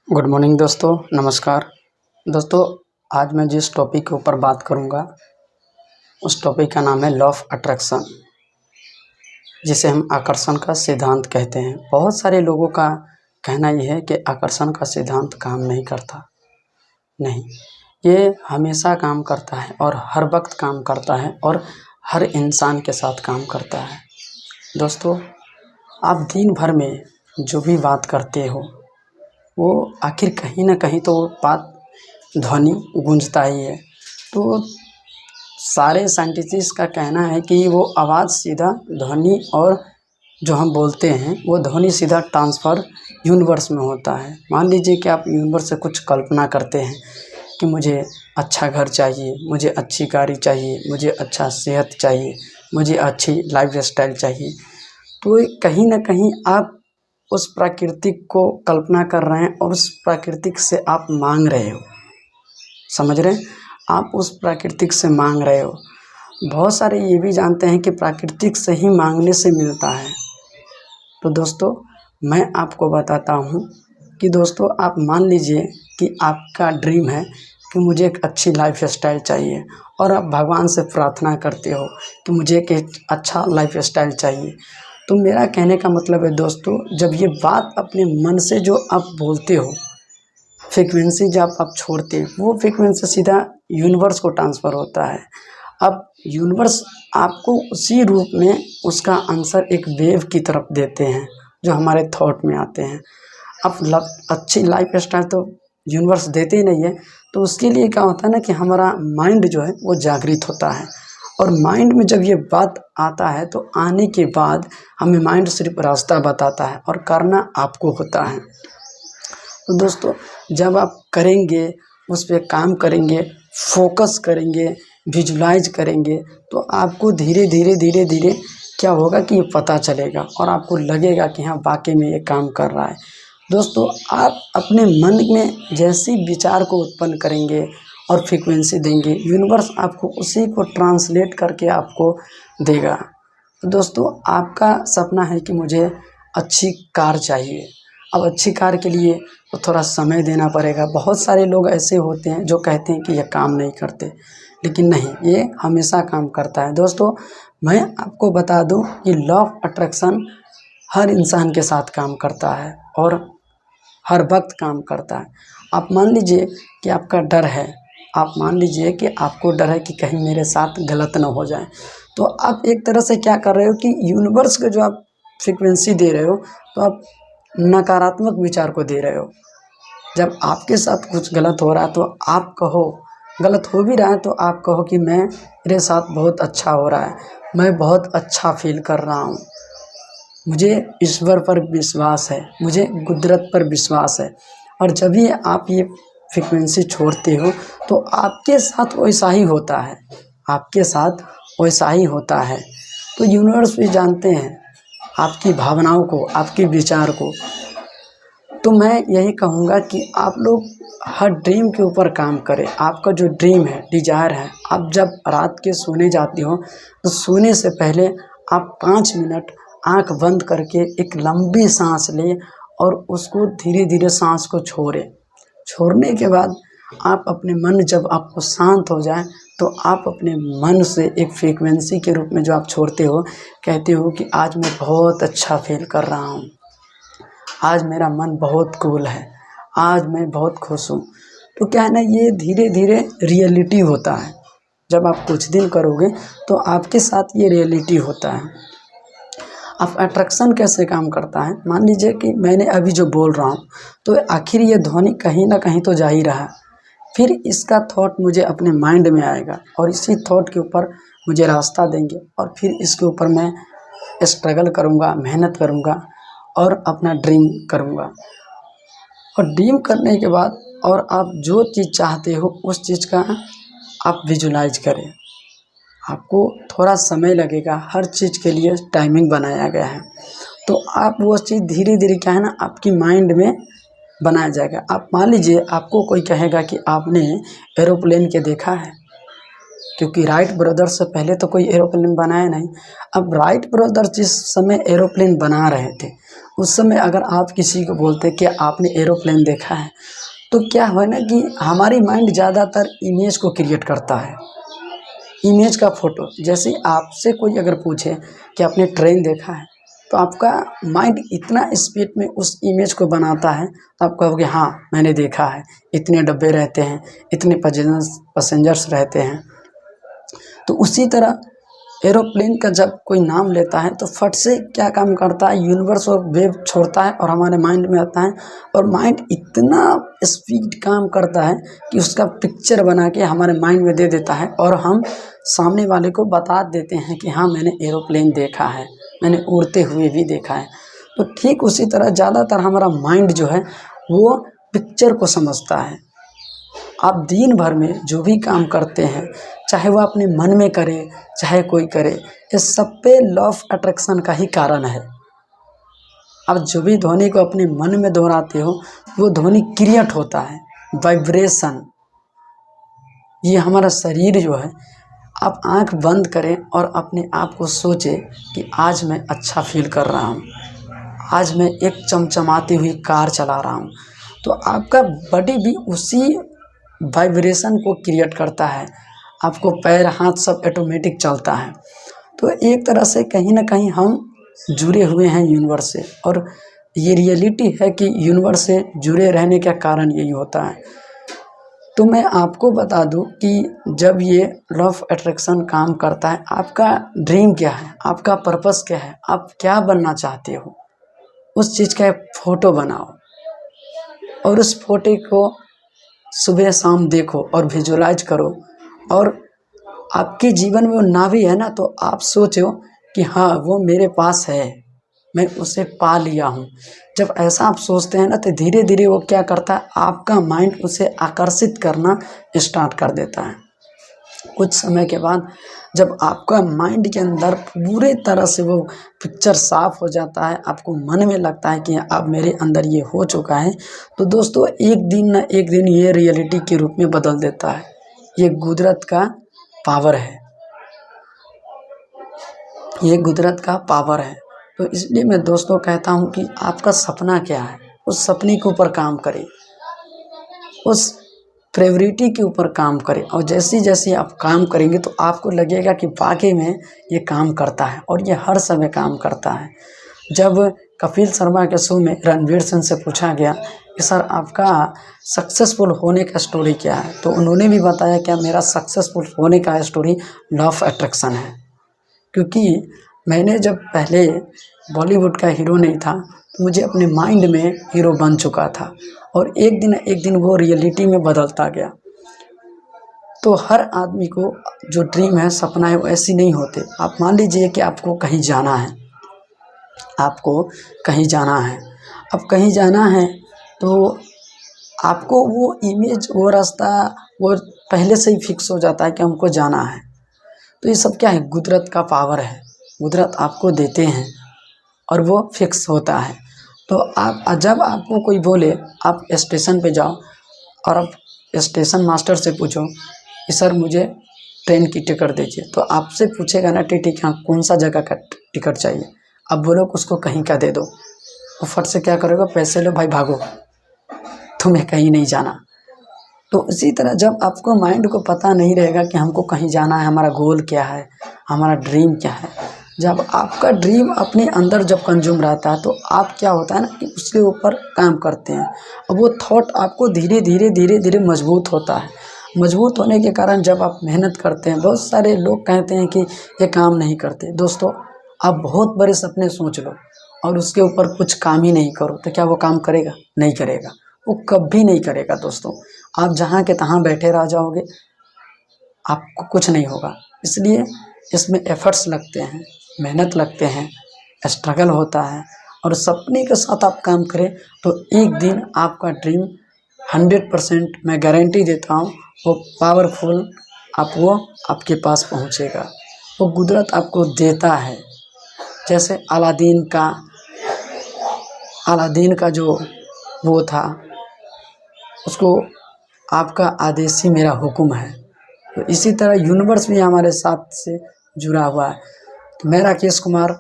Good morning दोस्तों, नमस्कार। दोस्तों, आज मैं जिस टॉपिक के ऊपर बात करूंगा उस टॉपिक का नाम है लॉ ऑफ अट्रैक्शन, जिसे हम आकर्षण का सिद्धांत कहते हैं। बहुत सारे लोगों का कहना यह है कि आकर्षण का सिद्धांत काम नहीं करता। नहीं, ये हमेशा काम करता है और हर वक्त काम करता है और हर इंसान के साथ काम करता है। दोस्तों, आप दिन भर में जो भी बात करते हो वो आखिर कहीं ना कहीं तो वो बात ध्वनि गूंजता ही है। तो सारे साइंटिस्ट का कहना है कि वो आवाज़ सीधा ध्वनि और जो हम बोलते हैं वो ध्वनि सीधा ट्रांसफ़र यूनिवर्स में होता है। मान लीजिए कि आप यूनिवर्स से कुछ कल्पना करते हैं कि मुझे अच्छा घर चाहिए, मुझे अच्छी गाड़ी चाहिए, मुझे अच्छा सेहत चाहिए, मुझे अच्छी लाइफ स्टाइल चाहिए। तो कहीं ना कहीं आप उस प्राकृतिक को कल्पना कर रहे हैं और उस प्राकृतिक से आप मांग रहे हो। समझ रहे हैं? आप उस प्राकृतिक से मांग रहे हो। बहुत सारे ये भी जानते हैं कि प्राकृतिक से ही मांगने से मिलता है। तो दोस्तों, मैं आपको बताता हूँ कि दोस्तों, आप मान लीजिए कि आपका ड्रीम है कि मुझे एक अच्छी लाइफ स्टाइल चाहिए और आप भगवान से प्रार्थना करते हो कि मुझे एक अच्छा लाइफ स्टाइल चाहिए। तो मेरा कहने का मतलब है दोस्तों, जब ये बात अपने मन से जो आप बोलते हो, फ्रीक्वेंसी जब आप छोड़ते हो, वो फ्रीक्वेंसी सीधा यूनिवर्स को ट्रांसफ़र होता है। अब यूनिवर्स आपको उसी रूप में उसका आंसर एक वेव की तरफ देते हैं जो हमारे थॉट में आते हैं। अब अच्छी लाइफ स्टाइल तो यूनिवर्स देते ही नहीं है, तो उसके लिए क्या होता है ना कि हमारा माइंड जो है वो जागृत होता है। और माइंड में जब ये बात आता है तो आने के बाद हमें माइंड सिर्फ रास्ता बताता है और करना आपको होता है। तो दोस्तों, जब आप करेंगे, उस पर काम करेंगे, फोकस करेंगे, विजुलाइज करेंगे, तो आपको धीरे धीरे क्या होगा कि ये पता चलेगा और आपको लगेगा कि हाँ, वाकई में ये काम कर रहा है। दोस्तों, आप अपने मन में जैसी विचार को उत्पन्न करेंगे और फ्रीक्वेंसी देंगे, यूनिवर्स आपको उसी को ट्रांसलेट करके आपको देगा। तो दोस्तों, आपका सपना है कि मुझे अच्छी कार चाहिए। अब अच्छी कार के लिए तो थोड़ा समय देना पड़ेगा। बहुत सारे लोग ऐसे होते हैं जो कहते हैं कि ये काम नहीं करते, लेकिन नहीं, ये हमेशा काम करता है। दोस्तों, मैं आपको बता दूं कि लॉ ऑफ अट्रैक्शन हर इंसान के साथ काम करता है और हर वक्त काम करता है। आप मान लीजिए कि आपका डर है, आप मान लीजिए कि आपको डर है कि कहीं मेरे साथ गलत ना हो जाए, तो आप एक तरह से क्या कर रहे हो कि यूनिवर्स को जो आप फ्रीक्वेंसी दे रहे हो, तो आप नकारात्मक विचार को दे रहे हो। जब आपके साथ कुछ गलत हो रहा है तो आप कहो, गलत हो भी रहा है तो आप कहो कि मेरे साथ बहुत अच्छा हो रहा है, मैं बहुत अच्छा फील कर रहा हूँ, मुझे ईश्वर पर विश्वास है, मुझे कुदरत पर विश्वास है। और जब भी आप ये फ्रीक्वेंसी छोड़ते हो तो आपके साथ वैसा ही होता है, आपके साथ वैसा ही होता है। तो यूनिवर्स भी जानते हैं आपकी भावनाओं को, आपके विचार को। तो मैं यही कहूँगा कि आप लोग हर ड्रीम के ऊपर काम करें। आपका जो ड्रीम है, डिज़ायर है, आप जब रात के सोने जाते हो तो सोने से पहले आप 5 मिनट आँख बंद करके एक लंबी सांस लें और उसको धीरे धीरे सांस को छोड़ें। छोड़ने के बाद आप अपने मन जब आपको शांत हो जाए तो आप अपने मन से एक फ्रीक्वेंसी के रूप में जो आप छोड़ते हो, कहते हो कि आज मैं बहुत अच्छा फील कर रहा हूँ, आज मेरा मन बहुत कूल है, आज मैं बहुत खुश हूँ। तो क्या है ना, ये धीरे धीरे रियलिटी होता है। जब आप कुछ दिन करोगे तो आपके साथ ये रियलिटी होता है। अब अट्रैक्शन कैसे काम करता है, मान लीजिए कि मैंने अभी जो बोल रहा हूँ तो आखिर ये ध्वनि कहीं ना कहीं तो जा ही रहा है, फिर इसका थॉट मुझे अपने माइंड में आएगा और इसी थॉट के ऊपर मुझे रास्ता देंगे और फिर इसके ऊपर मैं स्ट्रगल करूँगा, मेहनत करूँगा और अपना ड्रीम करूँगा। और ड्रीम करने के बाद और आप जो चीज़ चाहते हो उस चीज़ का आप विजुलाइज करें। आपको थोड़ा समय लगेगा, हर चीज़ के लिए टाइमिंग बनाया गया है। तो आप वो चीज़ धीरे धीरे क्या है ना, आपकी माइंड में बनाया जाएगा। आप मान लीजिए आपको कोई कहेगा कि आपने एरोप्लेन के देखा है, क्योंकि राइट ब्रदर्स से पहले तो कोई एरोप्लेन बनाया नहीं। अब राइट ब्रदर्स जिस समय एरोप्लेन बना रहे थे उस समय अगर आप किसी को बोलते कि आपने एरोप्लेन देखा है, तो क्या है ना कि हमारी माइंड ज़्यादातर इमेज को क्रिएट करता है, इमेज का फ़ोटो। जैसे आपसे कोई अगर पूछे कि आपने ट्रेन देखा है, तो आपका माइंड इतना स्पीड में उस इमेज को बनाता है, तो आप कहोगे हाँ मैंने देखा है, इतने डब्बे रहते हैं, इतने पैसेंजर्स रहते हैं। तो उसी तरह एरोप्लेन का जब कोई नाम लेता है तो फट से क्या काम करता है, यूनिवर्स और वेव छोड़ता है और हमारे माइंड में आता है, और माइंड इतना स्पीड काम करता है कि उसका पिक्चर बना के हमारे माइंड में दे देता है, और हम सामने वाले को बता देते हैं कि हाँ मैंने एरोप्लेन देखा है, मैंने उड़ते हुए भी देखा है। तो ठीक उसी तरह ज़्यादातर हमारा माइंड जो है वो पिक्चर को समझता है। आप दिन भर में जो भी काम करते हैं, चाहे वो अपने मन में करें चाहे कोई करे, ये सब पे लॉ ऑफ अट्रैक्शन का ही कारण है। आप जो भी ध्वनि को अपने मन में दोहराते हो, वो ध्वनि क्रिएट होता है, वाइब्रेशन। ये हमारा शरीर जो है, आप आंख बंद करें और अपने आप को सोचें कि आज मैं अच्छा फील कर रहा हूँ, आज मैं एक चमचमाती हुई कार चला रहा हूँ, तो आपका बॉडी भी उसी वाइब्रेशन को क्रिएट करता है, आपको पैर हाथ सब ऑटोमेटिक चलता है। तो एक तरह से कहीं ना कहीं हम जुड़े हुए हैं यूनिवर्स से, और ये रियलिटी है कि यूनिवर्स से जुड़े रहने का कारण यही होता है। तो मैं आपको बता दूं कि जब ये लॉ ऑफ अट्रैक्शन काम करता है, आपका ड्रीम क्या है, आपका पर्पस क्या है, आप क्या बनना चाहते हो, उस चीज़ का एक फ़ोटो बनाओ और उस फोटो को सुबह शाम देखो और विजुलाइज करो, और आपके जीवन में वो ना भी है ना, तो आप सोचो कि हाँ वो मेरे पास है, मैं उसे पा लिया हूँ। जब ऐसा आप सोचते हैं ना, तो धीरे धीरे वो क्या करता है, आपका माइंड उसे आकर्षित करना स्टार्ट कर देता है। कुछ समय के बाद जब आपका माइंड के अंदर पूरे तरह से वो पिक्चर साफ हो जाता है, आपको मन में लगता है कि अब मेरे अंदर ये हो चुका है, तो दोस्तों एक दिन ना एक दिन ये रियलिटी के रूप में बदल देता है। ये कुदरत का पावर है, ये कुदरत का पावर है। तो इसलिए मैं दोस्तों कहता हूँ कि आपका सपना क्या है, उस सपने के ऊपर काम करें, उस प्रायोरिटी के ऊपर काम करें, और जैसे जैसे आप काम करेंगे तो आपको लगेगा कि वाकई में ये काम करता है, और ये हर समय काम करता है। जब कपिल शर्मा के शो में रणवीर सिंह से पूछा गया कि सर आपका सक्सेसफुल होने का स्टोरी क्या है, तो उन्होंने भी बताया कि मेरा सक्सेसफुल होने का स्टोरी लॉ ऑफ अट्रैक्शन है। क्योंकि मैंने जब पहले बॉलीवुड का हीरो नहीं था, तो मुझे अपने माइंड में हीरो बन चुका था, और एक दिन वो रियलिटी में बदलता गया। तो हर आदमी को जो ड्रीम है, सपना है, वो ऐसी नहीं होते। आप मान लीजिए कि आपको कहीं जाना है, आपको कहीं जाना है, अब कहीं जाना है तो आपको वो इमेज, वो रास्ता, वो पहले से ही फिक्स हो जाता है कि हमको जाना है। तो ये सब क्या है, कुदरत का पावर है, कुदरत आपको देते हैं और वो फिक्स होता है। तो आप जब आपको कोई बोले आप स्टेशन पे जाओ, और आप स्टेशन मास्टर से पूछो कि सर मुझे ट्रेन की टिकट दीजिए, तो आपसे पूछेगा ना टी हाँ कौन सा जगह का टिकट चाहिए, अब बोलो उसको कहीं का दे दो, वो फट से क्या करेगा, पैसे लो भाई भागो, तुम्हें कहीं नहीं जाना। तो इसी तरह जब आपको माइंड को पता नहीं रहेगा कि हमको कहीं जाना है, हमारा गोल क्या है, हमारा ड्रीम क्या है, जब आपका ड्रीम अपने अंदर जब कंज्यूम रहता है, तो आप क्या होता है ना कि उसके ऊपर काम करते हैं, और वो थॉट आपको धीरे धीरे मजबूत होता है। मजबूत होने के कारण जब आप मेहनत करते हैं, बहुत सारे लोग कहते हैं कि ये काम नहीं करते। दोस्तों आप बहुत बड़े सपने सोच लो और उसके ऊपर कुछ काम ही नहीं करो, तो क्या वो काम करेगा? नहीं करेगा, वो कभी नहीं करेगा। दोस्तों आप जहाँ के तहाँ बैठे रह जाओगे, आपको कुछ नहीं होगा। इसलिए इसमें एफर्ट्स लगते हैं, मेहनत लगते हैं, स्ट्रगल होता है, और सपने के साथ आप काम करें तो एक दिन आपका ड्रीम 100% मैं गारंटी देता हूँ वो पावरफुल वो आपके पास पहुँचेगा। वो कुदरत आपको देता है। जैसे अलादीन का जो वो था, उसको आपका आदेश ही मेरा हुक्म है। तो इसी तरह यूनिवर्स भी हमारे साथ से जुड़ा हुआ है। तो मैं राकेश कुमार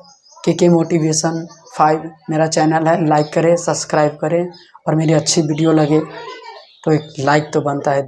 के मोटिवेशन 5 मेरा चैनल है। लाइक करें, सब्सक्राइब करें और मेरी अच्छी वीडियो लगे तो एक लाइक तो बनता है।